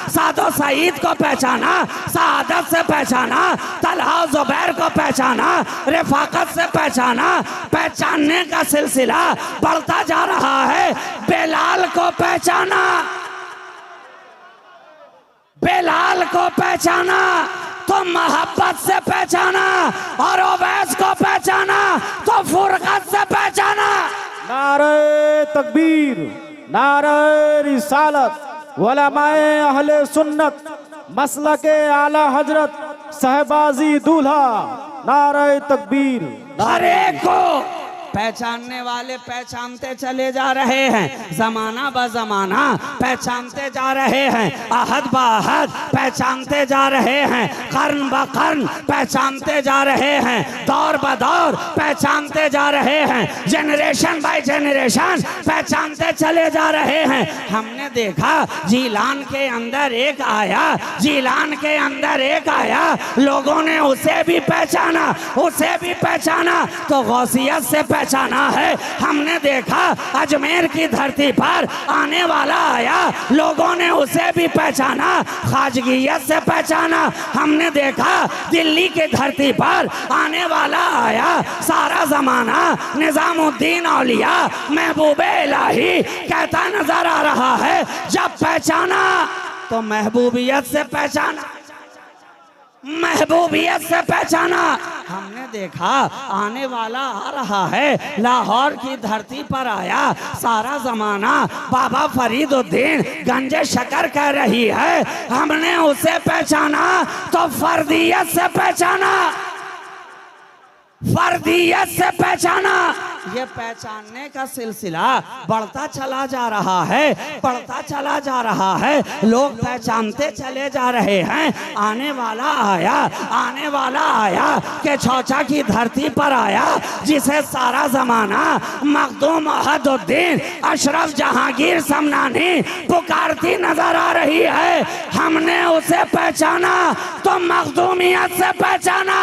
सादो सईद को पहचाना, सआदत से पहचाना, तलहा जुबैर को पहचाना, रफाकत से पहचाना। पहचानने का सिलसिला बढ़ता जा रहा है। बेलाल को पहचाना, बेलाल को पहचाना तो मोहब्बत से पहचाना, और ओवैस को पहचाना तो फुरकत से पहचाना। नारे तकबीर, नारे रिसालत, उलमाए अहले सुन्नत, मसलके आला हजरत, सहबाजी दूल्हा, नारे तकबीर। हर एक को पहचानने वाले पहचानते चले जा रहे हैं, जमाना ब जमाना पहचानते जा रहे हैं, अहद ब अहद पहचानते जा रहे हैं, कर्न ब कर्न पहचानते जा रहे हैं, दौर ब दौर पहचानते जा रहे हैं, जनरेशन बाय जनरेशन पहचानते चले जा रहे हैं। हमने देखा जीलान के अंदर एक आया, जीलान के अंदर एक आया, लोगों ने उसे भी पहचाना, उसे भी पहचाना तो गौसियत से पहचाना है। हमने देखा अजमेर की धरती पर आने वाला आया, लोगों ने उसे भी पहचाना, खाजगियत से पहचाना। हमने देखा दिल्ली की धरती पर आने वाला आया, सारा जमाना निजामुद्दीन औलिया महबूबे इलाही कहता नजर आ रहा है। जब पहचाना तो महबूबियत से पहचाना, महबूबियत से पहचाना। हमने देखा आने वाला आ रहा है, लाहौर की धरती पर आया, सारा जमाना बाबा फरीदुद्दीन गंजे शकर कह रही है। हमने उसे पहचाना तो फर्दियत से पहचाना, फर्दियत से पहचाना। ये पहचानने का सिलसिला बढ़ता चला जा रहा है, बढ़ता चला जा रहा है। लोग पहचानते चले जा रहे हैं। आने वाला आया, आने वाला आया के चौचा की धरती पर आया, जिसे सारा जमाना मखदूम अहदुद्दीन अशरफ जहांगीर समनानी पुकारती नजर आ रही है। हमने उसे पहचाना तो मखदूमियत से पहचाना।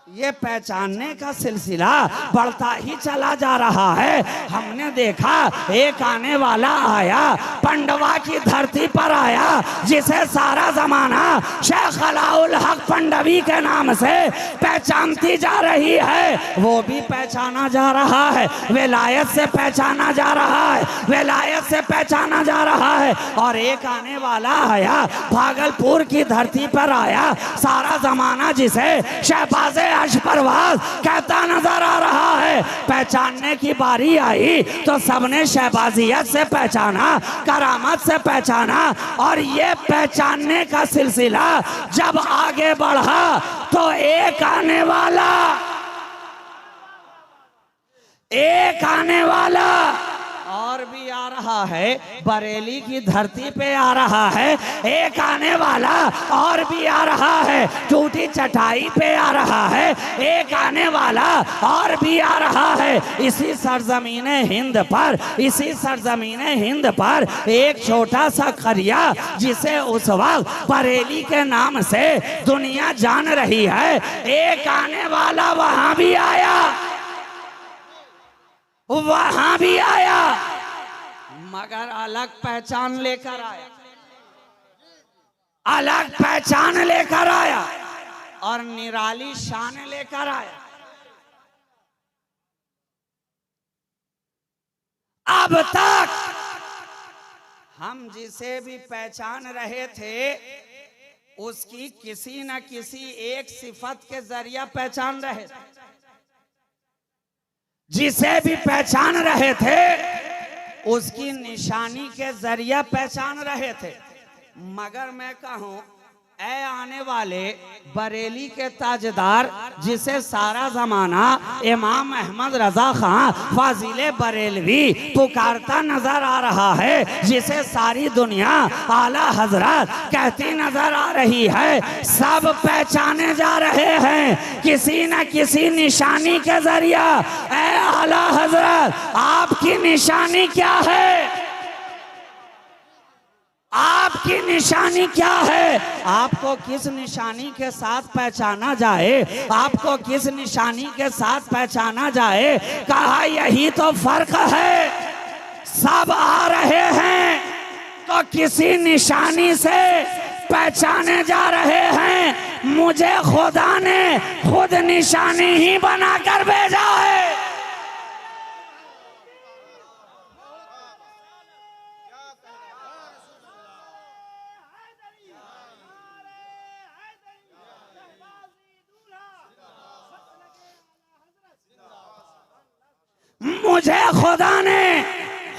ये पहचानने का सिलसिला बढ़ता ही चला जा रहा है। हमने देखा एक आने वाला आया, पंडवा की धरती पर आया, जिसे सारा जमाना शेख अलाउल हक पंडवी के नाम से पहचानती जा रही है। वो भी पहचाना जा रहा है, विलायत से पहचाना जा रहा है, विलायत से पहचाना जा रहा है। और एक आने वाला आया, भागलपुर की धरती पर आया, सारा जमाना जिसे शहबाज़े परवाज कहता नजर आ रहा है। पहचानने की बारी आई तो सबने शहबाजियत से पहचाना, करामत से पहचाना। और ये पहचानने का सिलसिला जब आगे बढ़ा तो एक आने वाला, एक आने वाला और भी आ रहा है, बरेली की धरती पे आ रहा है। एक आने वाला और भी आ रहा है, टूटी चटाई पे आ रहा है। एक आने वाला और भी आ रहा है। इसी सरजमीने हिंद पर, इसी सरजमीने हिंद पर एक छोटा सा करिया, जिसे उस वक्त बरेली के नाम से दुनिया जान रही है, एक आने वाला वहां भी आया, वहां भी आया, मगर अलग पहचान लेकर आया, अलग पहचान लेकर आया और निराली शान लेकर आया। अब तक हम जिसे भी पहचान रहे थे, उसकी किसी न किसी एक सिफत के जरिए पहचान रहे थे। जिसे भी पहचान रहे थे, उसकी निशानी के जरिए पहचान रहे थे। मगर मैं कहूं, ऐ आने वाले बरेली के ताजदार, जिसे सारा जमाना इमाम अहमद रजा खां फाजिले बरेलवी पुकारता नजर आ रहा है, जिसे सारी दुनिया आला हजरत कहती नजर आ रही है, सब पहचाने जा रहे हैं किसी न किसी निशानी के जरिए। ऐ आला हजरत, आपकी निशानी क्या है? आपकी निशानी क्या है? आपको किस निशानी के साथ पहचाना जाए? आपको किस निशानी के साथ पहचाना जाए? कहा यही तो फर्क है। सब आ रहे हैं, तो किसी निशानी से पहचाने जा रहे हैं। मुझे खुदा ने खुद निशानी ही बनाकर भेजा है। मुझे खुदा ने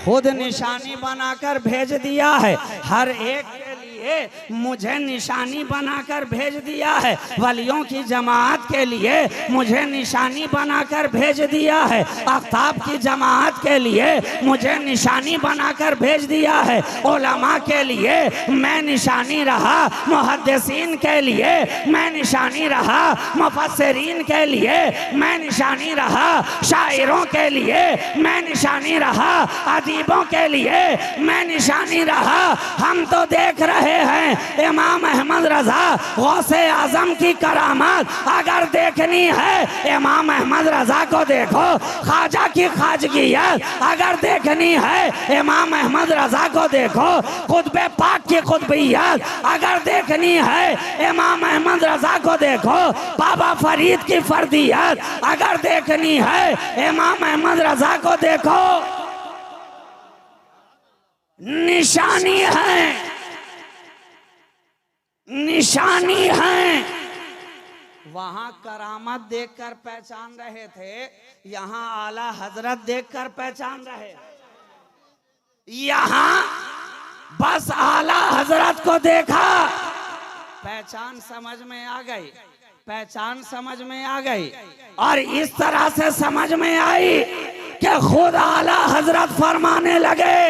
खुद निशानी बनाकर भेज दिया है। हर एक के लिए मुझे निशानी बनाकर भेज दिया है। वलियों की जमात के लिए मुझे निशानी बनाकर भेज दिया है। आफ्ताब की जमात के लिए मुझे निशानी बनाकर भेज दिया है। उलमा के लिए मैं निशानी रहा, मुहद्दिसीन के लिए मैं निशानी रहा, मुफस्सिरीन के लिए मैं निशानी रहा, शायरों के लिए मैं निशानी रहा, अदीबों के लिए मैं निशानी रहा। हम तो देख रहे हैं इमाम अहमद रजा गौसे आजम की करामत। अगर देखनी है इमाम अहमद रजा को देखो। ख्वाजा की ख्वाजगियत अगर देखनी है इमाम अहमद रजा को देखो। खुतबे पाक की खुतबियत अगर देखनी है इमाम अहमद रजा को देखो। बाबा फरीद की फर्दियत अगर देखनी है इमाम अहमद रजा को देखो। निशानी है, निशानी है। वहां करामत देखकर पहचान रहे थे, यहाँ आला हजरत देखकर पहचान रहे। यहाँ बस आला हजरत को देखा, पहचान समझ में आ गई, पहचान समझ में आ गई। और इस तरह से समझ में आई कि खुद आला हजरत फरमाने लगे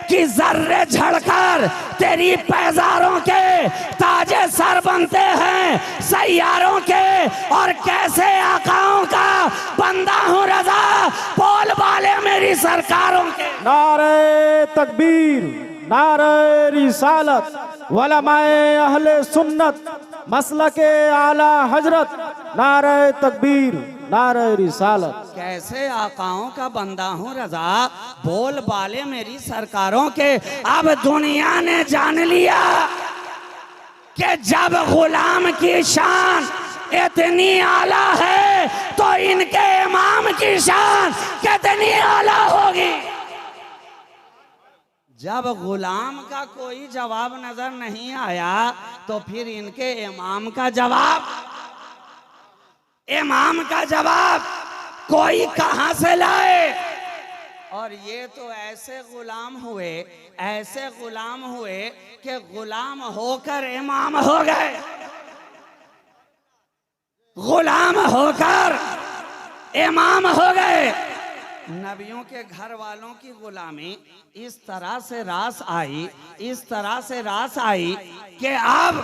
कि जर्रे झड़कर तेरी पैजारों के ताजे सर बनते हैं सैयारों के। और कैसे आकाओं का बंदा हूँ रजा, बोल वाले मेरी सरकारों के। नारे तकबीर, नारे रिसालत, वलमाए अहले सुन्नत, मसलके आला हजरत, नारे तकबीर, नारे रिसालत। कैसे आकाओं का बंदा हूँ रजा, बोल बाले मेरी सरकारों के। अब दुनिया ने जान लिया कि जब गुलाम की शान इतनी आला है तो इनके इमाम की शान कितनी आला होगी। जब गुलाम का कोई जवाब नजर नहीं आया तो फिर इनके इमाम का जवाब, इमाम का जवाब कोई कहां से लाए। और ये तो ऐसे गुलाम हुए, ऐसे गुलाम हुए कि गुलाम होकर इमाम हो गए, गुलाम होकर इमाम हो गए। नबियों के घर वालों की गुलामी इस तरह से रास आई, इस तरह से रास आई कि अब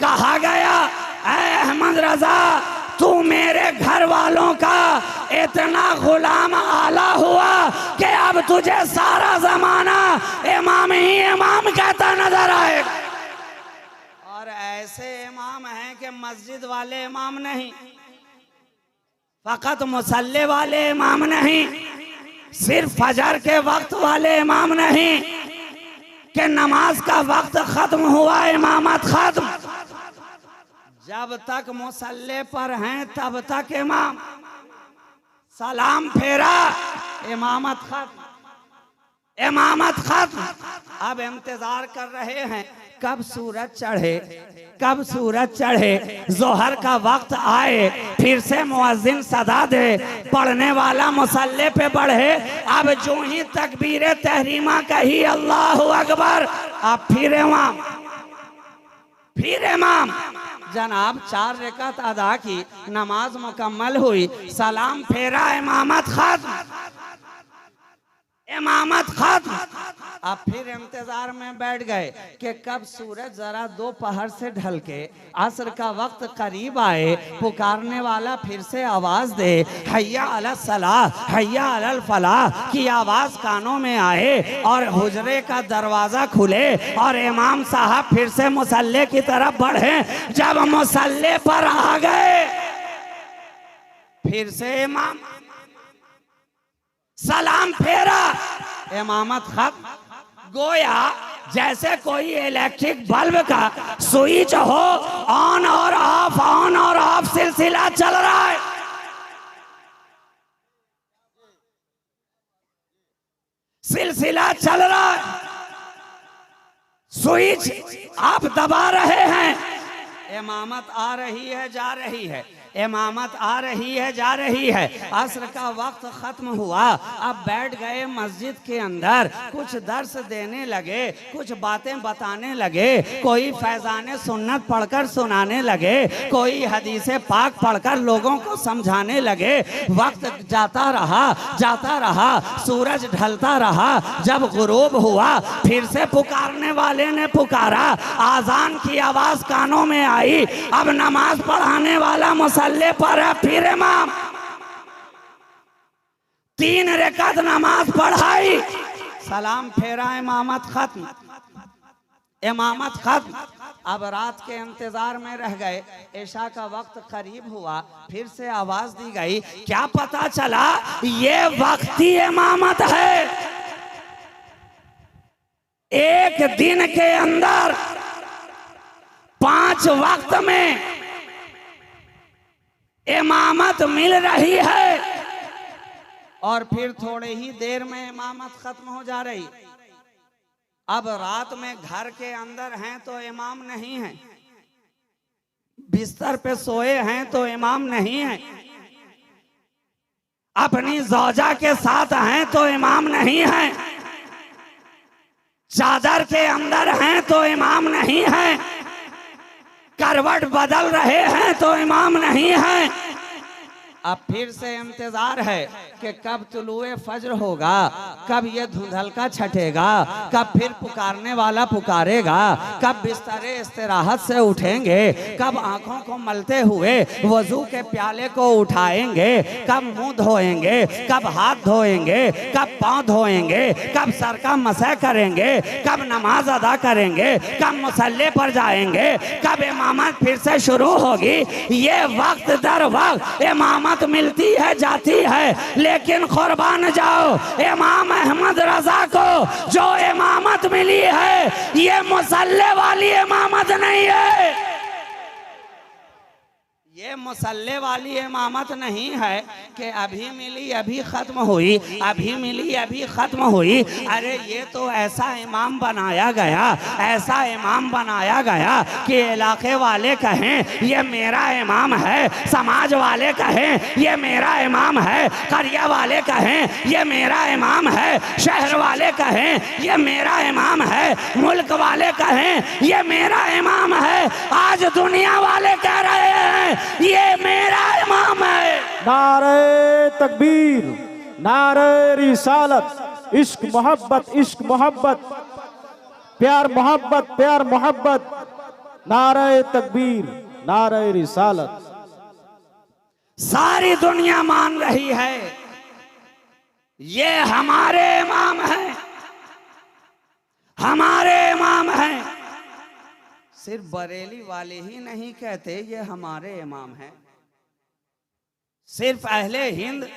कहा गया, ऐ अहमद रजा तू मेरे घर वालों का इतना गुलाम आला हुआ कि अब तुझे सारा जमाना इमाम ही इमाम कहता नजर आएगा। और ऐसे इमाम हैं कि मस्जिद वाले इमाम नहीं, फकत मुसल्ले वाले इमाम नहीं, सिर्फ फजर के वक्त वाले इमाम नहीं कि नमाज का वक्त खत्म हुआ इमामत खत्म। जब तक मुसल्ले पर हैं तब तक इमाम, सलाम फेरा इमामत खत्म, इमामत खत्म। अब इंतजार कर रहे हैं कब सूरज चढ़े, कब सूरज चढ़े, जोहर का वक्त आए, फिर से मुअज्जिन सदा दे, पढ़ने वाला मुसल्ले पे बढ़े। अब जो ही तकबीरे तहरीमा कही अल्लाहु अकबर, अब फिर इमाम, फिर इमाम। जनाब 4 रकात अदा की, नमाज मुकम्मल हुई, सलाम फेरा, इमामत खत्म, इमामत खत्म। अब फिर इंतजार में बैठ गए कि कब सूरज जरा दोपहर से ढल के असर का वक्त करीब आए, पुकारने वाला फिर से आवाज दे, हैया अलल सलाह, हैया अलल फलाह की आवाज कानों में आए और हुजरे का दरवाजा खुले और इमाम साहब फिर से मुसल्ले की तरफ बढ़े। जब मुसल्ले पर आ गए फिर से इमाम, सलाम फेरा, इमामत खत्म। गोया जैसे कोई इलेक्ट्रिक बल्ब का स्विच हो, ऑन और ऑफ सिलसिला चल रहा है। सिलसिला चल रहा है, स्विच आप दबा रहे हैं, इमामत आ रही है जा रही है, इमामत आ रही है जा रही है। असर का वक्त खत्म हुआ, अब बैठ गए मस्जिद के अंदर, कुछ दर्स देने लगे, कुछ बातें बताने लगे, कोई फैजाने सुन्नत पढ़कर सुनाने लगे, कोई हदीसे पाक पढ़कर लोगों को समझाने लगे। वक्त जाता रहा, सूरज ढलता रहा। जब गुरूब हुआ, फिर से पुकारने वाले ने पुकारा, आजान की आवाज कानों में आई। अब नमाज पढ़ाने वाला मुसल्ले पर है, फिर इमाम 3 रकात नमाज पढ़ाई, सलाम फेरा, इमामत खत्म। अब रात के इंतजार में रह गए, इशा का वक्त करीब हुआ, फिर से आवाज दी गई। क्या पता चला ये वक्ती इमामत है। एक दिन के अंदर 5 वक्त में इमामत मिल रही है और फिर थोड़े ही देर में इमामत खत्म हो जा रही। अब रात में घर के अंदर हैं तो इमाम नहीं है, बिस्तर पे सोए हैं तो इमाम नहीं है, अपनी ज़ौजा के साथ हैं तो इमाम नहीं है, चादर के अंदर हैं तो इमाम नहीं है, करवट बदल रहे हैं तो इमाम नहीं है। अब फिर से इंतजार है कि कब तुलुए फज्र होगा, कब ये धुंधलका छटेगा, कब फिर पुकारने वाला पुकारेगा, कब बिस्तरे इस्तिराहत से उठेंगे, कब आंखों को मलते हुए वजू के प्याले को उठाएंगे, कब मुंह धोएंगे, कब हाथ धोएंगे, कब पांव धोएंगे, कब सर का मसह करेंगे, कब नमाज अदा करेंगे, कब मुसल्ले पर जाएंगे, कब इमामत फिर से शुरू होगी। ये वक्त दर वक्त इमामत मिलती है जाती है, लेकिन कुर्बान जाओ इमाम अहमद रजा को जो इमामत मिली है, ये मुसल्ले वाली इमामत नहीं है। ये मुसल्ले वाली इमामत नहीं है कि अभी मिली अभी खत्म हुई, अभी मिली अभी खत्म हुई। अरे ये तो ऐसा इमाम बनाया गया, ऐसा इमाम बनाया गया कि इलाके वाले कहें ये मेरा इमाम है, समाज वाले कहें ये मेरा इमाम है, करिया वाले कहें ये मेरा इमाम है, शहर वाले कहें ये मेरा इमाम है, मुल्क वाले कहें ये मेरा इमाम है। आज दुनिया वाले कह रहे हैं ये मेरा इमाम है। नारे तकबीर, नारे रिसालत, इश्क मोहब्बत, प्यार मोहब्बत, नारे तकबीर, नारे रिसालत। सारी दुनिया मान रही है ये हमारे इमाम है, हमारे इमाम है। सिर्फ बरेली वाले ही नहीं कहते ये हमारे इमाम हैं, सिर्फ अहले हिंद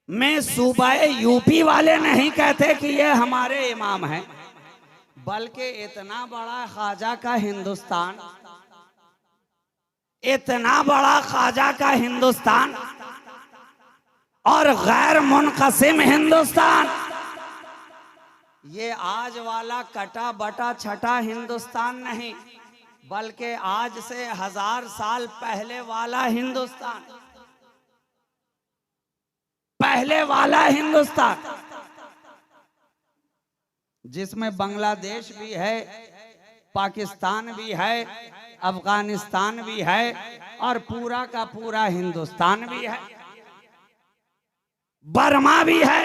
में सूबाए यूपी वाले नहीं कहते कि ये हमारे इमाम हैं, बल्कि इतना बड़ा ख्वाजा का हिंदुस्तान, इतना बड़ा ख्वाजा का हिंदुस्तान और गैर मुनक़सिम हिंदुस्तान, ये आज वाला कटा बटा छटा हिंदुस्तान नहीं, बल्कि आज से 1000 साल पहले वाला हिंदुस्तान, पहले वाला हिंदुस्तान, जिसमें बांग्लादेश भी है, पाकिस्तान भी है, अफगानिस्तान भी है और पूरा का पूरा हिंदुस्तान भी है, बर्मा भी है,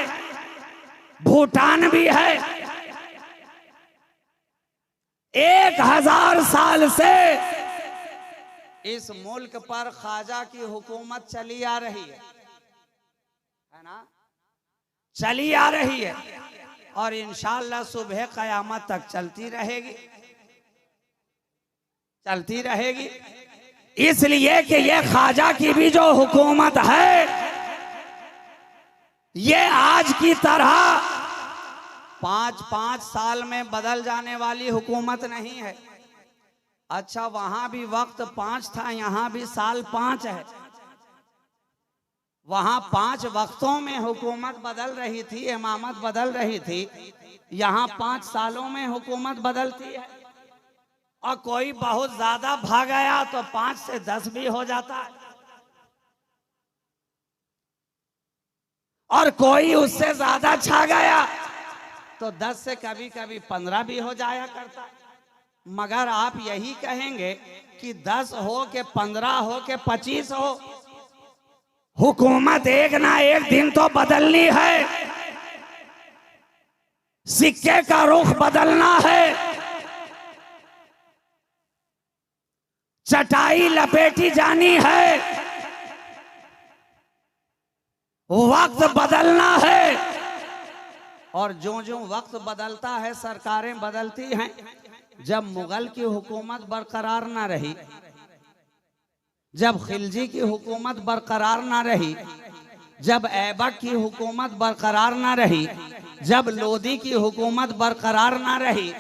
भूटान भी है। 1000 साल से इस मुल्क पर ख्वाजा की हुकूमत चली आ रही है ना, चली आ रही है और इंशाअल्लाह सुबह क़यामत तक चलती रहेगी, इसलिए कि ये ख्वाजा की भी जो हुकूमत है ये आज की तरह 5-5 साल में बदल जाने वाली हुकूमत नहीं है। अच्छा, वहां भी वक्त 5 था, यहां भी साल 5 है। वहां 5 वक्तों में हुकूमत बदल रही थी, इमामत बदल रही थी। यहाँ 5 सालों में हुकूमत बदलती है। और कोई बहुत ज्यादा भाग गया तो 5 से 10 भी हो जाता है, और कोई उससे ज्यादा छा गया तो 10 से कभी कभी 15 भी हो जाया करता है। मगर आप यही कहेंगे कि 10 हो के 15 हो के 25 हो, हुकूमत एक ना एक दिन तो बदलनी है। सिक्के का रुख बदलना है। चटाई लपेटी जानी है। वक्त बदलना है। और जो जो वक्त बदलता है सरकारें बदलती हैं। जब मुगल की हुकूमत बरकरार ना रही, जब खिलजी की हुकूमत बरकरार ना रही, जब ऐबक की हुकूमत बरकरार ना रही, जब लोदी की हुकूमत बरकरार ना रही,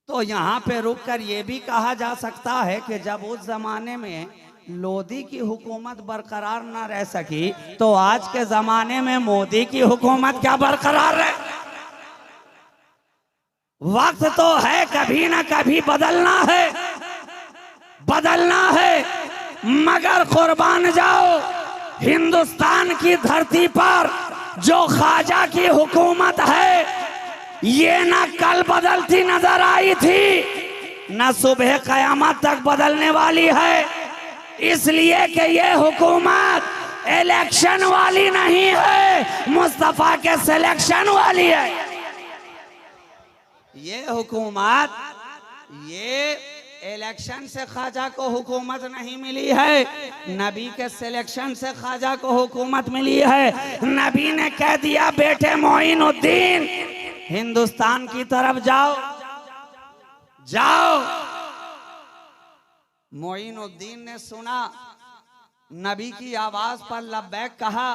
तो यहाँ पे रुककर ये भी कहा जा सकता है कि जब उस जमाने में लोदी की हुकूमत बरकरार ना रह सकी तो आज के जमाने में मोदी की हुकूमत क्या बरकरार रहे। वक्त तो है, कभी ना कभी बदलना है, बदलना है। मगर कुर्बान जाओ, हिंदुस्तान की धरती पर जो ख्वाजा की हुकूमत है, ये ना कल बदलती नजर आई थी, ना सुबह कयामत तक बदलने वाली है। इसलिए कि ये हुकूमत इलेक्शन वाली नहीं है, मुस्तफा के सिलेक्शन वाली है। ये हुकूमत, ये इलेक्शन से ख्वाजा को हुकूमत नहीं मिली है, नबी के सिलेक्शन से ख्वाजा को हुकूमत मिली है। नबी ने कह दिया, बेटे मोइनुद्दीन हिंदुस्तान की तरफ जाओ, जाओ। मोइनुद्दीन ने सुना, नबी की आवाज पर लब्बैक कहा।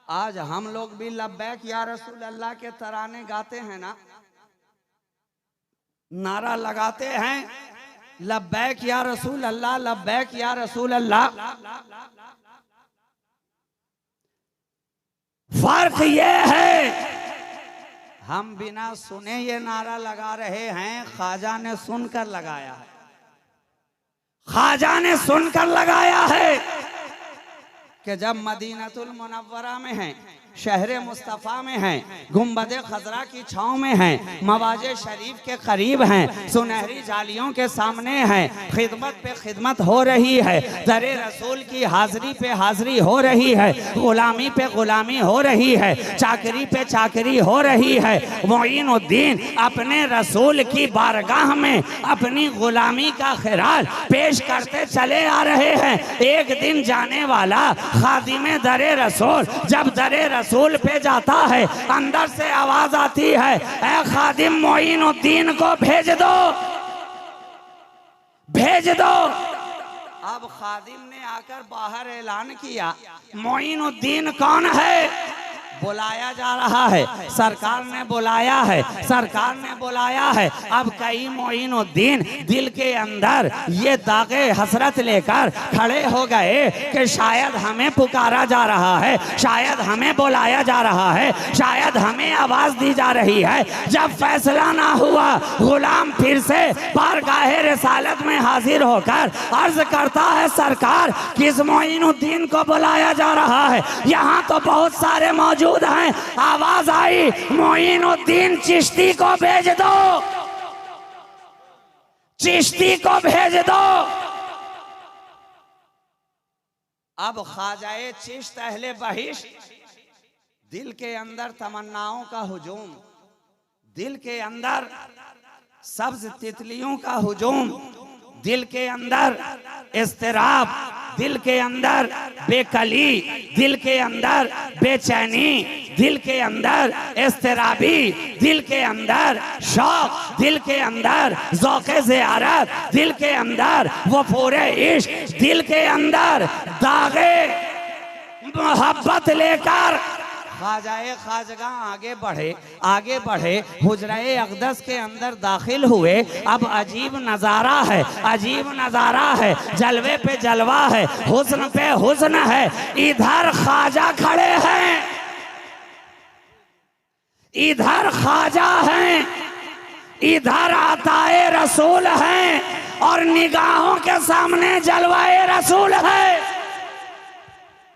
आज हम लोग भी लब्बैक या रसूल अल्लाह के तराने गाते हैं ना, नारा लगाते हैं, लब्बैक या रसूल अल्लाह, लब्बैक या रसूल अल्लाह। फर्क ये है, हम बिना सुने ये नारा लगा रहे हैं, ख्वाजा ने सुनकर लगाया है, ख्वाजा ने सुनकर लगाया है कि जब मदीनतुल मुनव्वरा में है, शहर मुस्तफ़ा में हैं, गुंबद खजरा की छांव में हैं, मवाजे शरीफ के करीब हैं, सुनहरी जालियों के सामने हैं, खिदमत पे खिदमत हो रही है, दरे रसूल की हाजिरी पे हाजिरी हो रही है, गुलामी पे गुलामी हो रही है, चाकरी पे चाकरी हो रही है। मोइनुद्दीन अपने रसूल की बारगाह में अपनी गुलामी का खिराज पेश करते चले आ रहे हैं। एक दिन जाने वाला खादिमे दरे रसूल जब दरे रसूल पे जाता है, अंदर से आवाज आती है, ऐ खादिम मोइनुद्दीन को भेज दो, भेज दो। अब खादिम ने आकर बाहर ऐलान किया, मोइनुद्दीन कौन है? बुलाया जा रहा है, सरकार ने बुलाया है, सरकार ने बुलाया है। अब कई मोइनुद्दीन दिल के अंदर ये दागे हसरत लेकर खड़े हो गए कि शायद हमें पुकारा जा रहा है, शायद हमें बुलाया जा रहा है, शायद हमें आवाज दी जा रही है। जब फैसला ना हुआ, गुलाम फिर से बारगाहे रिसालत में हाजिर होकर अर्ज करता है, सरकार किस मोइनुद्दीन को बुलाया जा रहा है? यहाँ तो बहुत सारे मौजूद हैं। आवाज आई, मोइनुद्दीन चिश्ती को भेज दो, चिश्ती को भेज दो। अब ख्वाजाए चिश्त अहले बहिश्त, दिल के अंदर तमन्नाओं का हुजूम, दिल के अंदर सब्ज तितलियों का हुजूम, दिल के अंदर इस्तिराब, दिल के अंदर बेकली, दिल के अंदर बेचैनी, दिल के अंदर इस्तिराबी, दिल के अंदर शौक, दिल के अंदर ज़ौक़े ज़ियारत, दिल के अंदर वो पूरे इश्क, दिल के अंदर दागे मोहब्बत लेकर ख्वाजाए खाजगां आगे बढ़े हुजराए अक़दस के अंदर दाखिल हुए। अब अजीब नज़ारा है, जलवे पे जलवा है, हुस्न पे हुस्न है। इधर ख्वाजा खड़े हैं, इधर ख्वाजा हैं, इधर अताए रसूल हैं, और निगाहों के सामने जलवाए रसूल है।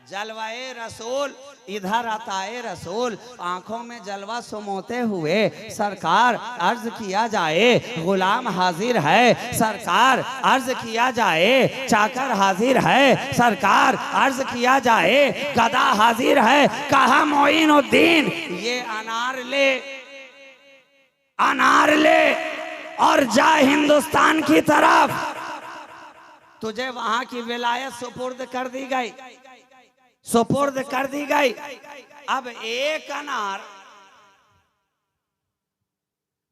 जलवाए रसूल, इधर अताए रसूल, आंखों में जलवा सुमोते हुए सरकार अर्ज किया जाए गुलाम हाजिर है, सरकार अर्ज किया जाए चाकर हाजिर है, सरकार अर्ज किया जाए गदा हाजिर है। कहा मोइनुद्दीन ये अनार ले और जा हिंदुस्तान की तरफ, तुझे वहां की विलायत सुपुर्द कर दी गई, सुपुर्द कर दी गई। अब एक अनार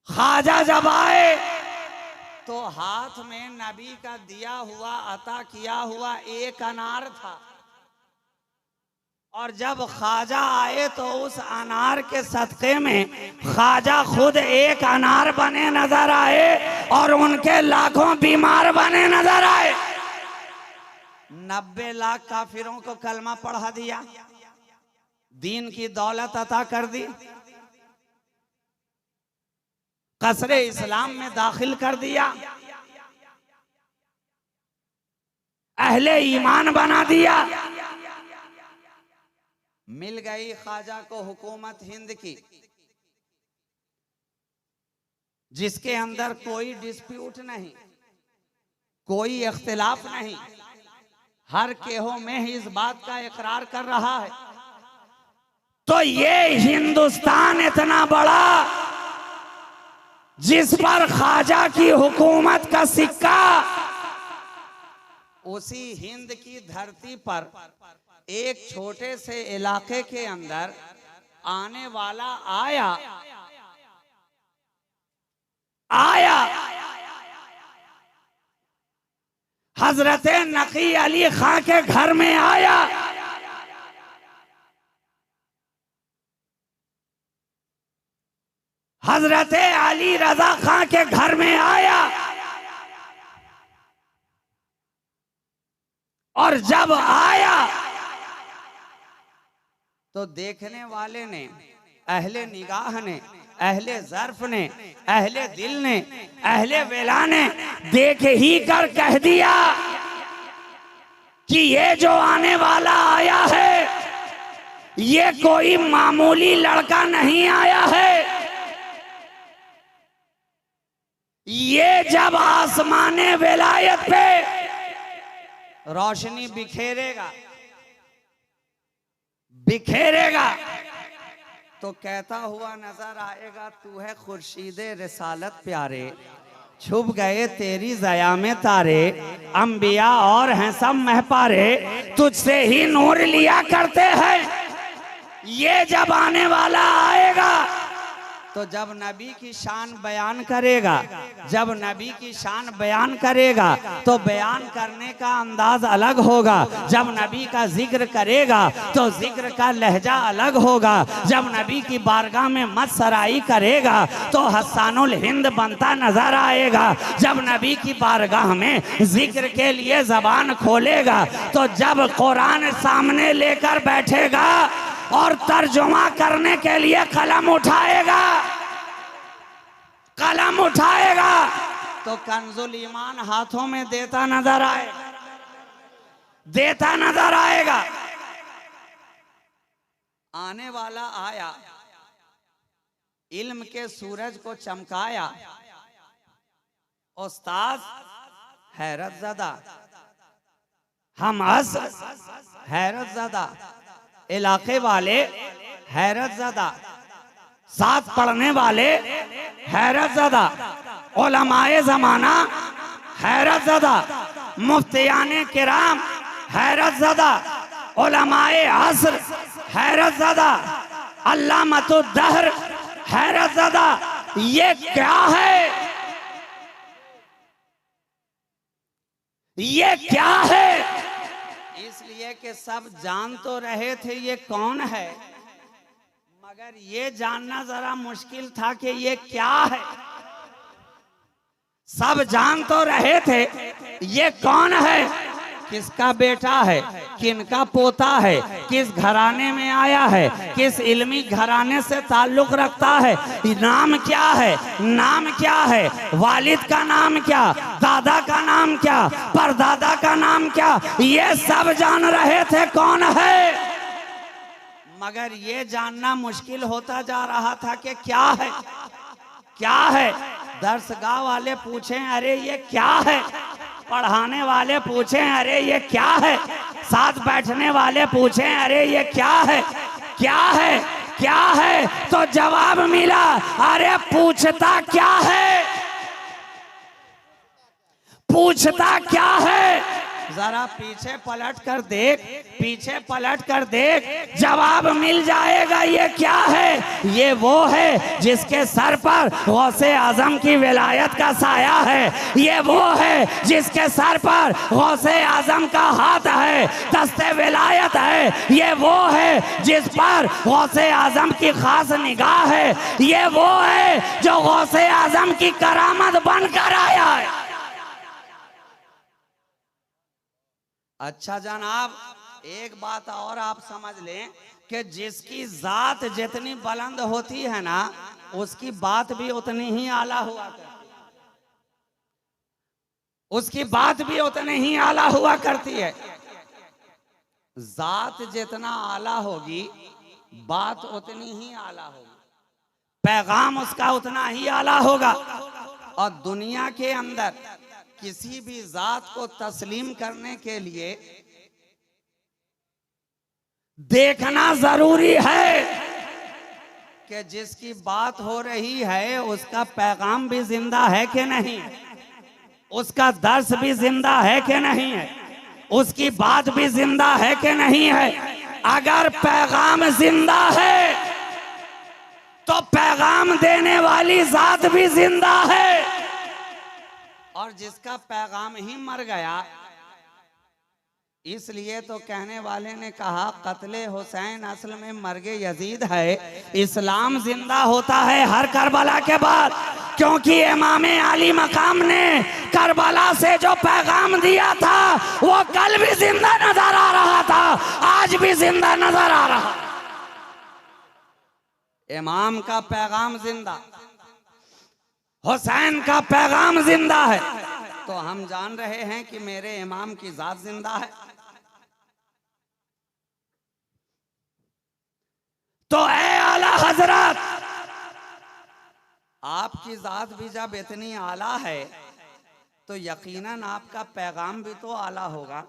ख्वाजा जब आए तो हाथ में नबी का दिया हुआ अता किया हुआ एक अनार था, और जब ख्वाजा आए तो उस अनार के सदक़े में ख्वाजा खुद एक अनार बने नजर आए और उनके लाखों बीमार बने नजर आए। 90 लाख काफिरों को कलमा पढ़ा दिया, दीन की दौलत अता कर दी, कसरे इस्लाम में दाखिल कर दिया, अहले ईमान बना दिया। मिल गई ख्वाजा को हुकूमत हिंद की, जिसके अंदर कोई डिस्प्यूट नहीं, कोई इख्तिलाफ नहीं, हर केहों में ही इस बात का इकरार कर रहा है। तो ये हिंदुस्तान इतना बड़ा जिस पर ख्वाजा की हुकूमत का सिक्का, उसी हिंद की धरती पर एक छोटे से इलाके के अंदर आने वाला आया हजरत नकी अली खां के घर में आया। हजरत अली रजा खां के घर में आया, और जब आया तो देखने वाले ने, अहले निगाह ने, अहले ज़र्फ ने, अहले दिल ने, अहले वेला ने देख ही कर कह दिया कि ये जो आने वाला आया है ये कोई मामूली लड़का नहीं आया है। ये जब आसमाने विलायत पे रोशनी बिखेरेगा तो कहता हुआ नजर आएगा, तू है खुर्शीदे रिसालत प्यारे, छुप गए तेरी ज़या में तारे, अंबिया और हैं सब महपारे, तुझसे ही नूर लिया करते हैं। ये जब आने वाला आएगा तो जब नबी की शान बयान करेगा, जब नबी की शान बयान करेगा तो बयान करने का अंदाज अलग होगा। जब नबी का जिक्र करेगा तो जिक्र का लहजा अलग होगा। जब नबी की बारगाह में मदसराई करेगा तो हसानुल हिंद बनता नजर आएगा। जब नबी की बारगाह में जिक्र के लिए जबान खोलेगा तो जब कुरान सामने लेकर बैठेगा और तर्जुमा करने के लिए कलम उठाएगा तो कंजुल ईमान हाथों में देता नजर आएगा। आने वाला आया, इल्म के सूरज को चमकाया, उस्ताद हैरत ज़दा, हम हैरत ज़दा, इलाके वाले हैरत ज़दा, साथ पढ़ने वाले हैरत ज़दा, उलमाए ज़माना हैरत ज़दा, मुफ्तियाने किराम हैरत ज़दा, उलमाए असर हैरत ज़दा, अल्लामतुद्दहर हैरत ज़दा। ये क्या है? ये क्या है? इसलिए कि सब जान तो रहे थे ये कौन है, मगर ये जानना जरा मुश्किल था कि ये क्या है। सब जान तो रहे थे ये कौन है, किसका बेटा है, किनका पोता है, किस घराने में आया है, किस इल्मी घराने से ताल्लुक रखता है, नाम क्या है, नाम क्या है, वालिद का नाम क्या, दादा का नाम क्या, परदादा का नाम क्या, ये सब जान रहे थे कौन है। मगर ये जानना मुश्किल होता जा रहा था कि क्या है, क्या है। दर्सगाह वाले पूछें अरे ये क्या है, पढ़ाने वाले पूछें अरे ये क्या है, साथ बैठने वाले पूछें अरे ये क्या है, क्या है, क्या है, तो जवाब मिला अरे पूछता क्या है, पूछता क्या है। जरा पीछे पलट कर देख, पीछे पलट कर देख, जवाब मिल जाएगा ये क्या है। ये वो है जिसके सर पर गौसे आजम की विलायत का साया है, ये वो है जिसके सर पर गौसे आजम का हाथ है, दस्ते विलायत है, ये वो है जिस पर गौसे आजम की खास निगाह है, ये वो है जो गौसे आजम की करामत बनकर आया है। अच्छा जनाब, एक बात और आप समझ लें कि जिसकी जात जितनी बुलंद होती है ना, उसकी बात भी उतनी ही आला हुआ करती है, उसकी बात भी उतनी ही आला हुआ करती है। जात जितना आला होगी, बात उतनी ही आला होगी, पैगाम उसका उतना ही आला होगा। और दुनिया के अंदर किसी भी जात को तस्लीम करने के लिए देखना जरूरी है कि जिसकी बात हो रही है उसका पैगाम भी जिंदा है कि नहीं, उसका दर्स भी जिंदा है कि नहीं है, उसकी बात भी जिंदा है कि नहीं है। अगर पैगाम जिंदा है तो पैगाम देने वाली जात भी जिंदा है, और जिसका पैगाम ही मर गया, इसलिए तो कहने वाले ने कहा कत्ले हुसैन असल में मर्गे यजीद है। इस्लाम जिंदा होता है हर करबला के बाद, क्योंकि इमाम अली मकाम ने करबला से जो पैगाम दिया था वो कल भी जिंदा नजर आ रहा था, आज भी जिंदा नजर आ रहा। इमाम का पैगाम जिंदा, हुसैन का पैगाम जिंदा है, तो हम जान रहे हैं कि मेरे इमाम की जात जिंदा है। तो ऐ आला हजरत, आपकी जात भी जब इतनी आला है तो यकीनन आपका पैगाम भी तो आला होगा,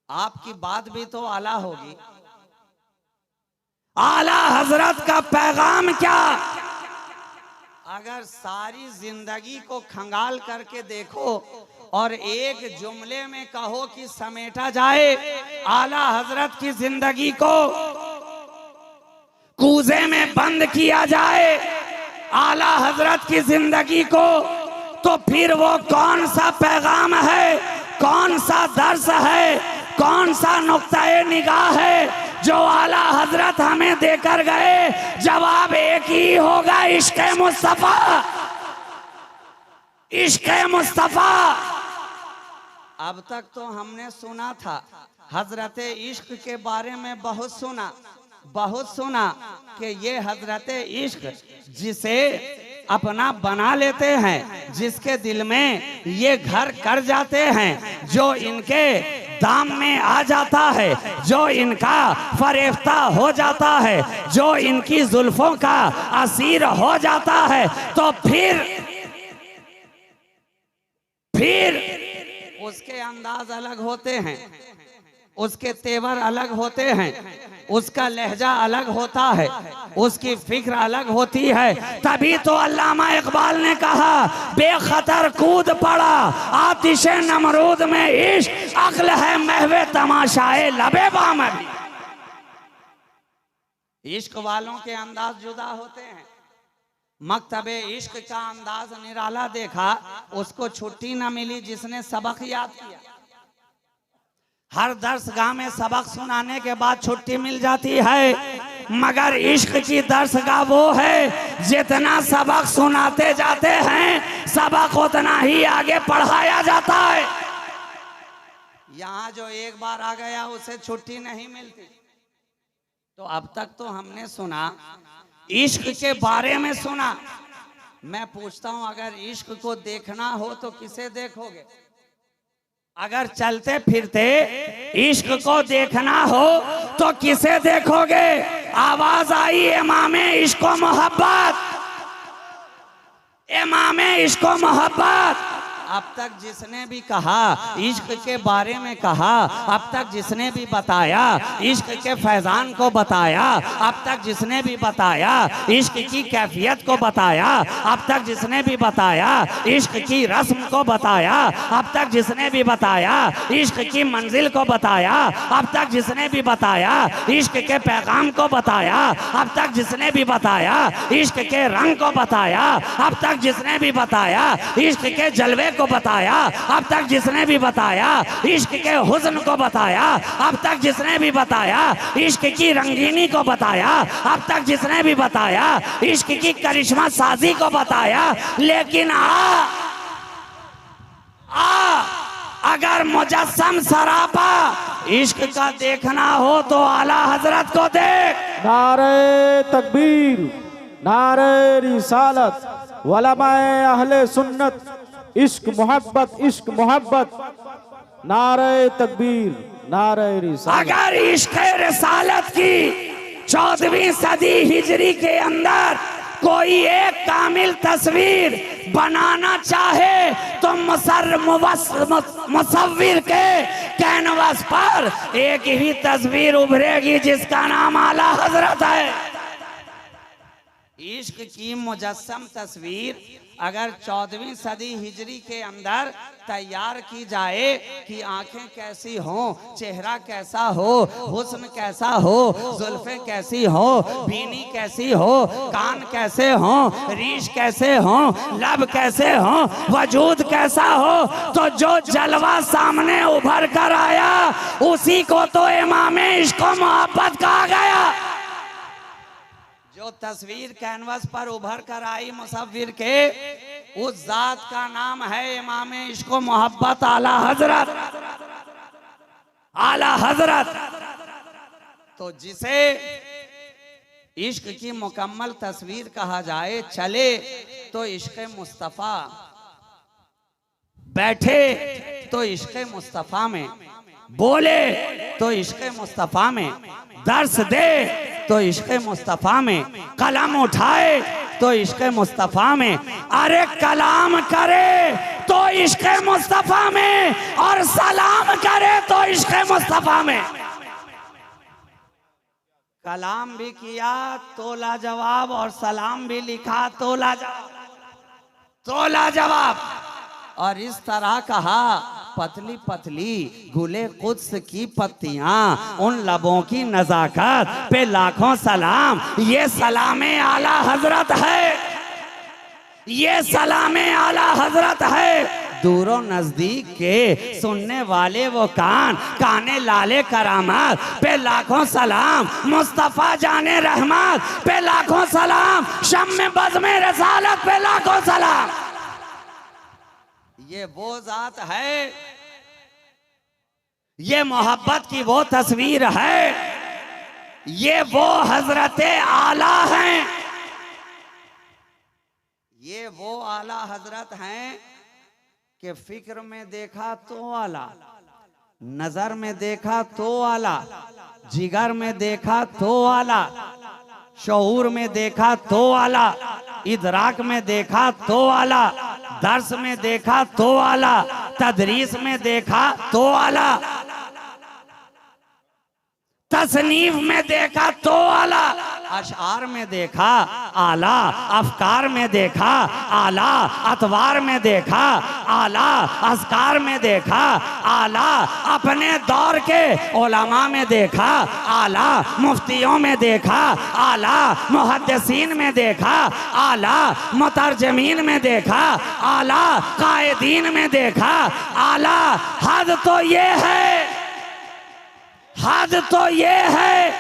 आपकी बात भी तो आला होगी। आला हजरत का पैगाम क्या, अगर सारी जिंदगी को खंगाल करके देखो और एक जुमले में कहो कि समेटा जाए आला हजरत की जिंदगी को, कूजे में बंद किया जाए आला हजरत की जिंदगी को, तो फिर वो कौन सा पैगाम है, कौन सा दर्स है, कौन सा नुक्ता निगाह है जो आला हजरत हमें देकर गए। जवाब एक ही होगा, इश्क मुस्तफा, इश्क मुस्तफा। अब तक तो हमने सुना था, हजरत इश्क के बारे में बहुत सुना, बहुत सुना कि ये हजरत इश्क जिसे अपना बना लेते हैं, जिसके दिल में ये घर कर जाते हैं, जो इनके दाम में आ जाता है, जो इनका फरेफ्ता हो जाता है, जो इनकी जुल्फों का असीर हो जाता है, तो फिर उसके अंदाज अलग होते हैं, उसके तेवर अलग होते हैं, उसका लहजा अलग होता है, उसकी फिक्र अलग होती है। तभी तो अल्लामा इकबाल ने कहा बेखतर कूद पड़ा आतिशे नमरूद में इश्क, अक्ल है महवे तमाशाए लबे बाम भी। इश्क वालों के अंदाज जुदा होते हैं। मकतबे इश्क का अंदाज निराला देखा, उसको छुट्टी न मिली जिसने सबक याद किया। हर दर्सगाह में सबक सुनाने के बाद छुट्टी मिल जाती है, मगर इश्क की दर्सगाह वो है जितना सबक सुनाते जाते हैं सबक उतना ही आगे पढ़ाया जाता है। यहाँ जो एक बार आ गया उसे छुट्टी नहीं मिलती। तो अब तक तो हमने सुना, इश्क के बारे में सुना। मैं पूछता हूं, अगर इश्क को देखना हो तो किसे देखोगे? अगर चलते फिरते इश्क को देखना हो तो किसे देखोगे? आवाज आई इमामे इश्को मोहब्बत, इमामे इश्को मोहब्बत। अब तक जिसने भी कहा इश्क के बारे में कहा, अब तक जिसने भी बताया इश्क के फैजान को बताया, अब तक जिसने भी बताया इश्क की कैफियत को बताया, अब तक जिसने भी बताया इश्क की रस्म को बताया, अब तक जिसने भी बताया इश्क की मंजिल को बताया, अब तक जिसने भी बताया इश्क के पैगाम को बताया, अब तक जिसने भी बताया इश्क के रंग को बताया, अब तक जिसने भी बताया इश्क के जलवे को बताया, अब तक जिसने भी बताया इश्क के हुस्न को बताया, अब तक जिसने भी बताया इश्क की रंगीनी को बताया, अब तक जिसने भी बताया इश्क की करिश्मा साजी को बताया। लेकिन अगर मुजस्सम सरापा इश्क का देखना हो तो आला हजरत को देख। नारे तकबीर, नारे रिसालत, वलमाए अहले सुन्नत, इश्क मोहब्बत, इश्क मोहब्बत, नारे तकबीर, नारे रिसालत। अगर इश्क रिसालत की 14वीं सदी हिजरी के अंदर कोई एक कामिल तस्वीर बनाना चाहे तो मुसव्विर के कैनवस पर एक ही तस्वीर उभरेगी जिसका नाम आला हजरत है। इश्क की मुजस्सम तस्वीर अगर 14वीं सदी हिजरी के अंदर तैयार की जाए कि आंखें कैसी हों, चेहरा कैसा हो, हुस्न कैसा हो, जुल्फें कैसी हो, बीनी कैसी हो, कान कैसे हो, रीश कैसे हो, लब कैसे हो, वजूद कैसा हो, तो जो जलवा सामने उभर कर आया उसी को तो इमामे इश्क मोहब्बत कहा गया। जो तस्वीर कैनवस पर उभर कर आई मुसव्विर के, उस जात का नाम है इमामे इश्क मोहब्बत आला हजरत, आला हजरत। तो जिसे इश्क की मुकम्मल तस्वीर कहा जाए, चले तो इश्क मुस्तफा, बैठे तो इश्क मुस्तफा में, बोले तो इश्क मुस्तफा में, दर्स दे तो इश्क मुस्तफा में, कलम उठाए तो इश्क मुस्तफा में, अरे कलाम करे तो इश्क मुस्तफा में, और सलाम करे तो इश्क मुस्तफा में। कलाम भी किया तो लाजवाब, और सलाम भी लिखा तो लाजवाब, तो लाजवाब। और इस तरह कहा, पतली पतली गुले कुद्स की पत्तियां, उन लबों की नजाकत पे लाखों सलाम। ये सलामे आला हजरत है, ये सलामे आला हजरत है। दूरों नजदीक के सुनने वाले वो कान, काने लाले करामत पे लाखों सलाम। मुस्तफा जाने रहमत पे लाखों सलाम, शम्मे बज़्मे रसालत पे लाखों सलाम। ये वो जात है, ये मोहब्बत की वो तस्वीर है, ये वो हजरत आला हैं, ये वो आला हजरत हैं कि फिक्र में देखा तो आला, नजर में देखा तो आला, जिगर में देखा तो आला, शऊर में देखा तो आला, इदराक में देखा तो आला, दर्स में देखा तो आला, तदरीस में देखा तो आला, तसनीफ में देखा तो आला, अशआर में देखा आला, अफकार में देखा आला, अतवार में देखा आला, अस्कार में देखा आला, अपने दौर के उलमा में देखा आला, मुफ्तियों में देखा आला, मुहद्दिसीन में देखा आला, मुतरजमीन में देखा आला, कायदीन में देखा आला। हद तो ये है हद तो ये है,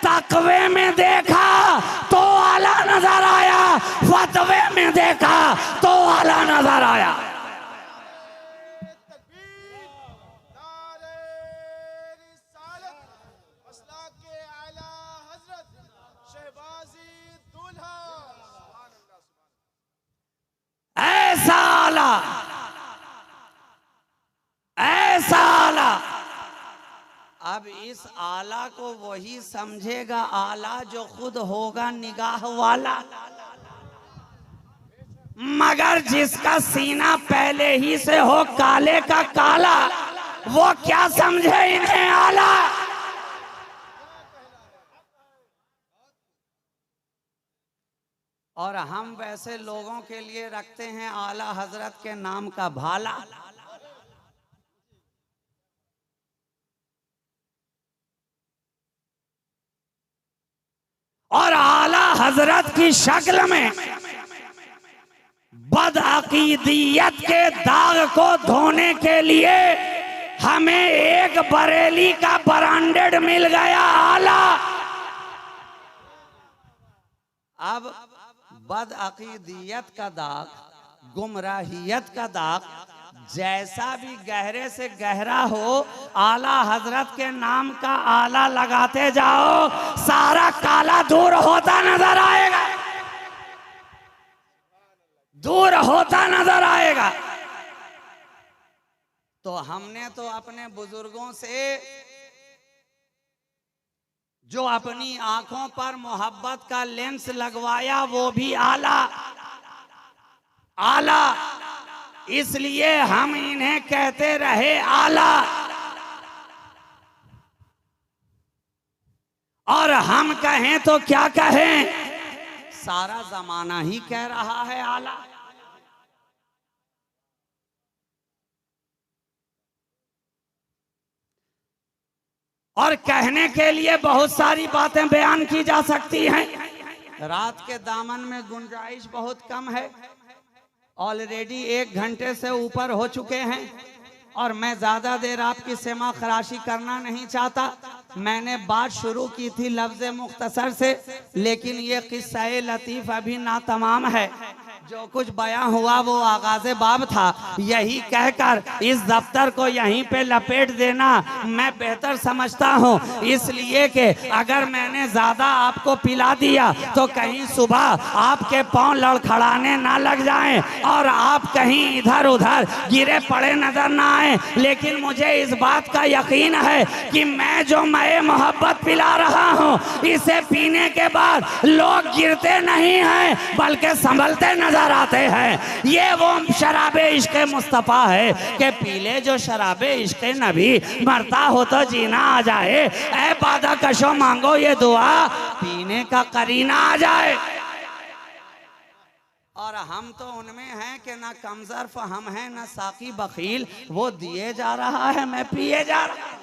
तकवे में देखा तो आला नजर आया, फतवे में देखा तो आला नजर आया। ऐसा आला, ऐसा आला। अब इस आला को वही समझेगा आला जो खुद होगा निगाह वाला, मगर जिसका सीना पहले ही से हो काले का काला, वो क्या समझे इन्हें आला। और हम वैसे लोगों के लिए रखते हैं आला हजरत के नाम का भाला। और आला हजरत की शक्ल में बदअकीदियत के दाग को धोने के लिए हमें एक बरेली का ब्रांडेड मिल गया आला। अब बदअकीदियत का दाग, गुमराहियत का दाग जैसा भी गहरे से गहरा हो, आला हजरत के नाम का आला लगाते जाओ, सारा काला दूर होता नजर आएगा, दूर होता नजर आएगा। तो हमने तो अपने बुजुर्गों से जो अपनी आंखों पर मोहब्बत का लेंस लगवाया वो भी आला, आला, इसलिए हम इन्हें कहते रहे आला। और हम कहें तो क्या कहें, सारा जमाना ही कह रहा है आला। और कहने के लिए बहुत सारी बातें बयान की जा सकती हैं। रात के दामन में गुंजाइश बहुत कम है, ऑलरेडी 1 घंटे से ऊपर हो चुके हैं और मैं ज्यादा देर आपकी सेमा खराशी करना नहीं चाहता। मैंने बात शुरू की थी लफ्ज़ मुख्तसर से, लेकिन ये किस्सा लतीफ़ अभी ना तमाम है। जो कुछ बयां हुआ वो आगाज़े बाब था। यही कहकर इस दफ्तर को यहीं पे लपेट देना मैं बेहतर समझता हूँ, इसलिए कि अगर मैंने ज़्यादा आपको पिला दिया तो कहीं सुबह आपके पांव लड़खड़ाने ना लग जाएं और आप कहीं इधर उधर गिरे पड़े नजर ना आए। लेकिन मुझे इस बात का यकीन है कि मैं जो मैं मोहब्बत पिला रहा हूँ, इसे पीने के बाद लोग गिरते नहीं हैं बल्कि संभलते नजर आते हैं। ये वो शराबे इश्क मुस्तफ़ा है कि पीले जो शराबे इश्क नबी, मरता हो तो जीना आ जाए। ऐ बादा कशो मांगो ये दुआ, पीने का करीना आ जाए। और हम तो उनमें हैं कि ना कमजर्फ हम हैं ना साकी बखील। वो दिए जा रहा है मैं पिए जा रहा,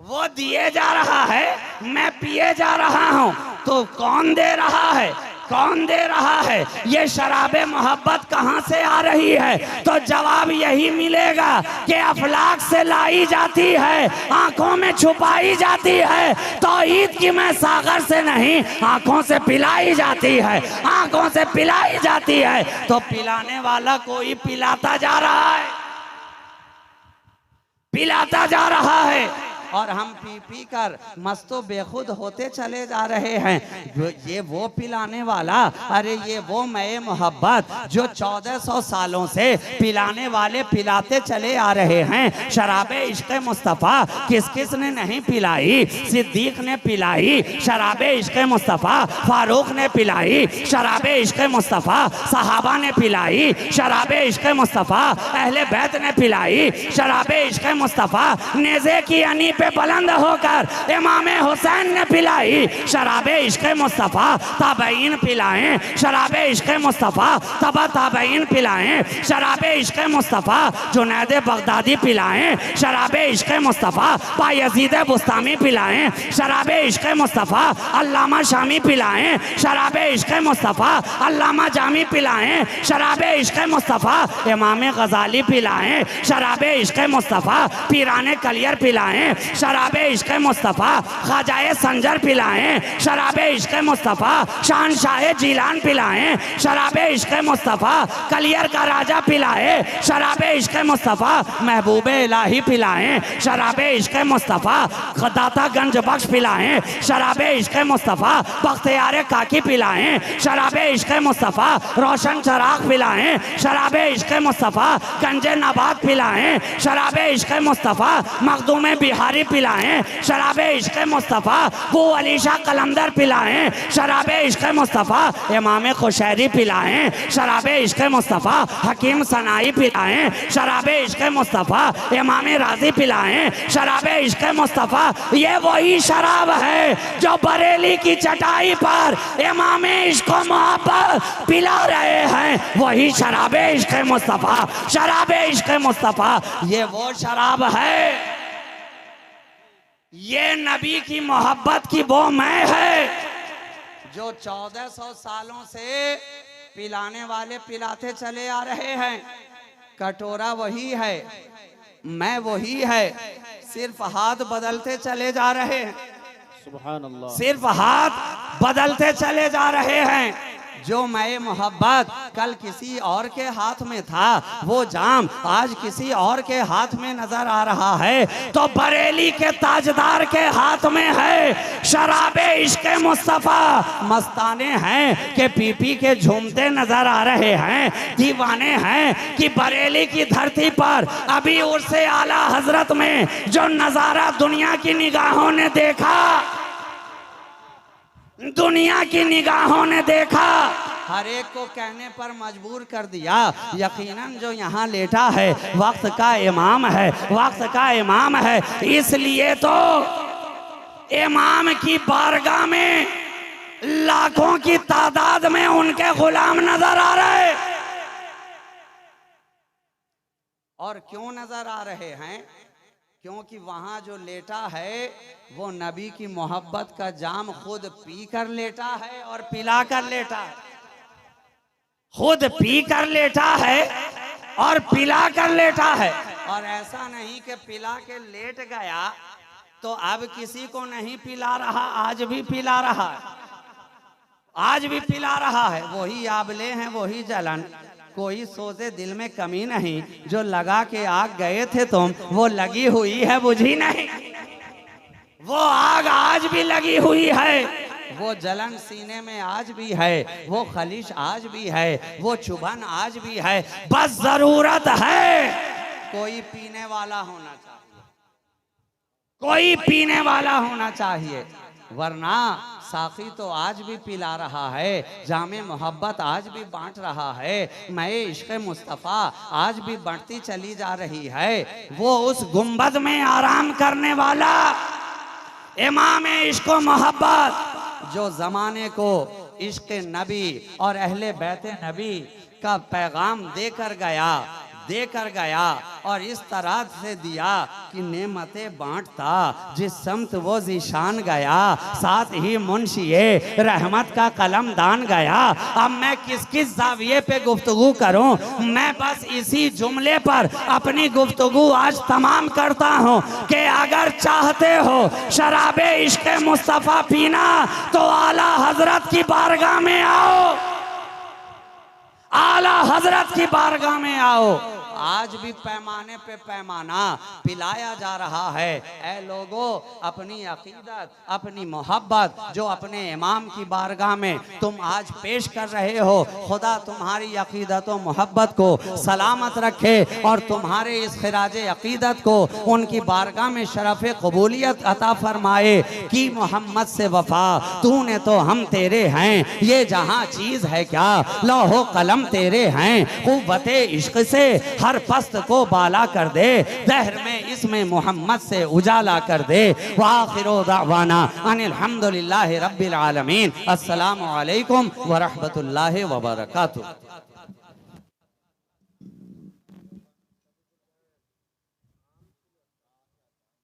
वो दिए जा रहा है मैं पिए जा रहा हूं। तो कौन दे रहा है, कौन दे रहा है? ये शराबे मोहब्बत कहां से आ रही है? तो जवाब यही मिलेगा कि अफलाक से लाई जाती है, आंखों में छुपाई जाती है। तो ईद की मैं सागर से नहीं, आंखों से पिलाई जाती है, आंखों से पिलाई जाती है। तो पिलाने वाला कोई पिलाता जा रहा है, पिलाता जा रहा है और हम पी पी कर मस्तो बेखुद होते चले जा रहे हैं। ये वो पिलाने वाला, अरे ये वो मए मोहब्बत जो 1400 सालों से पिलाने वाले पिलाते चले आ रहे हैं। शराबे इश्क मुस्तफ़ा किस किस ने नहीं पिलाई? सिद्दीक ने पिलाई शराबे इश्क मुस्तफ़ा, फारूक ने पिलाई शराबे इश्क मुस्तफ़ा, सहाबा ने पिलाई शराबे इश्क मुस्तफ़ा, अहले बैत ने पिलाई शराबे इश्क मुस्तफ़ा, नेज़े की अनी पे बुलंद होकर इमाम हुसैन ने पिलाई शराबे इश्क मुस्तफ़ा, ताबईन पिलाएं शराबे इश्क मुस्तफ़ा, तबा ताबईन पिलाएं शराबे इश्क मुस्तफ़ा, जुनैद बगदादी पिलाएं शराबे इश्क मुस्तफ़ा, बायज़ीद बुस्तामी पिलाएं शराबे इश्क मुस्तफ़ा, अल्लामा शामी पिलाएं शराबे इश्क मुस्तफ़ा, अल्लामा जामी पिलाएं शराबे इश्क मुस्तफ़ा, इमाम गज़ाली पिलाएं शराबे इश्क मुस्तफ़ा, पीराने कलियर पिलाएं शराब इश्क मुस्तफ़ा ख्वाजा संजर पिलाएं, शराब इश्क मुस्तफ़ा शहंशाह जीलान पिलाएं, शराब इश्क मुस्तफ़ा कलियर का राजा पिलाए, शराब इश्क मुस्तफ़ा महबूब इलाही पिलाएं, शराब इश्क मुस्तफ़ा दाता गंज बख्श पिलाएं, शराब इश्क मुस्तफ़ा बख्तियार काकी पिलाएं, शराब इश्क मुस्तफ़ा रोशन चराग पिलाएं, शराब इश्क मुस्तफ़ा गंजे नबात पिलाएं, शराब इश्क मुस्तफ़ा मखदूम बिहारी पिलाएं, शराब इश्क मुस्तफ़ा वो अलीशा कलंदर पिलाएं, शराब इश्क मुस्तफ़ा इमाम खुशैरी पिलाएं, शराब इश्क मुस्तफ़ा हकीम सनाई पिलाएं, शराब इश्क मुस्तफ़ा इमाम राजी पिलाएं, शराब इश्क मुस्तफ़ा ये वही शराब है जो बरेली की चटाई पर इमाम इश्क मोहब्बत पिला रहे हैं, वही शराब इश्क मुस्तफ़ा, शराब इश्क मुस्तफ़ा ये वो शराब है, ये नबी की मोहब्बत की वो मैं है जो 1400 सालों से पिलाने वाले पिलाते चले आ रहे हैं। कटोरा वही है, मैं वही है, सिर्फ हाथ बदलते चले जा रहे हैं, सुभान अल्लाह, सिर्फ हाथ बदलते चले जा रहे हैं। जो मैं मोहब्बत कल किसी और के हाथ में था, वो जाम आज किसी और के हाथ में नजर आ रहा है, तो बरेली के ताजदार के हाथ में है शराब इश्क मुस्तफ़ा। मस्ताने हैं कि पी पी के झूमते नजर आ रहे हैं, दीवाने हैं कि बरेली की धरती पर अभी उर्से आला हजरत में जो नजारा दुनिया की निगाहों ने देखा, दुनिया की निगाहों ने देखा, हर एक को कहने पर मजबूर कर दिया। यकीनन जो यहाँ लेटा है वक्त का इमाम है, वक्त का इमाम है, इसलिए तो इमाम की बारगाह में लाखों की तादाद में उनके गुलाम नजर आ रहे। और क्यों नजर आ रहे हैं? क्योंकि वहां जो लेटा है वो नबी की मोहब्बत का जाम खुद पी कर लेटा है और पिला कर लेटा है, खुद पी कर लेटा है और पिला कर लेटा है। और ऐसा नहीं कि पिला के लेट गया तो अब किसी को नहीं पिला रहा, आज भी पिला रहा है, आज भी पिला रहा है। वही आबले हैं, वही जलन, कोई सोचे दिल में कमी नहीं, जो लगा के आग गए थे तुम वो लगी हुई है बुझी नहीं, वो आग आज भी लगी हुई है, वो जलन सीने में आज भी है, वो खलिश आज भी है, वो चुभन आज भी है। बस जरूरत है कोई पीने वाला होना चाहिए, कोई पीने वाला होना चाहिए, वरना साकी तो आज भी पिला रहा है, जामे मोहब्बत आज भी बांट रहा है, मैं इश्क मुस्तफ़ा आज भी बढ़ती चली जा रही है। वो उस गुंबद में आराम करने वाला इमाम इश्क मोहब्बत जो जमाने को इश्क नबी और अहले बैत नबी का पैगाम देकर गया और इस तरह से दिया कि नेमतें बांटता जिस समत वो जीशान गया, साथ ही मुंशिए रहमत का कलम दान गया। अब मैं किस किस जाविये पे गुफ्तगू करूं, मैं बस इसी जुमले पर अपनी गुफ्तगू आज तमाम करता हूं कि अगर चाहते हो शराबे इश्क मुस्तफ़ा पीना तो आला हजरत की बारगाह में आओ, आला हजरत की बारगाह में आओ। आज भी पैमाने पे पैमाना पिलाया जा रहा है। ऐ लोगों, अपनी अकीदत, अपनी मोहब्बत जो अपने इमाम की बारगाह में तुम आज पेश कर रहे हो, खुदा तुम्हारी अकीदत और मोहब्बत को सलामत रखे और तुम्हारे इस खिराज अकीदत को उनकी बारगाह में शरफ़ कबूलियत अता फरमाए कि मोहम्मद से वफा तूने तो हम तेरे हैं, ये जहाँ चीज़ है क्या लौहो कलम तेरे हैं, क़ुव्वते इश्क से हर पस्त को बाला कर दे, दहर में इसमें मोहम्मद से उजाला कर दे। व आखिरु दावाना अनिल हम्दुलिल्लाहि रब्बिल आलमीन। अस्सलामु अलैकुम व रहमतुल्लाहि व बरकातुहू।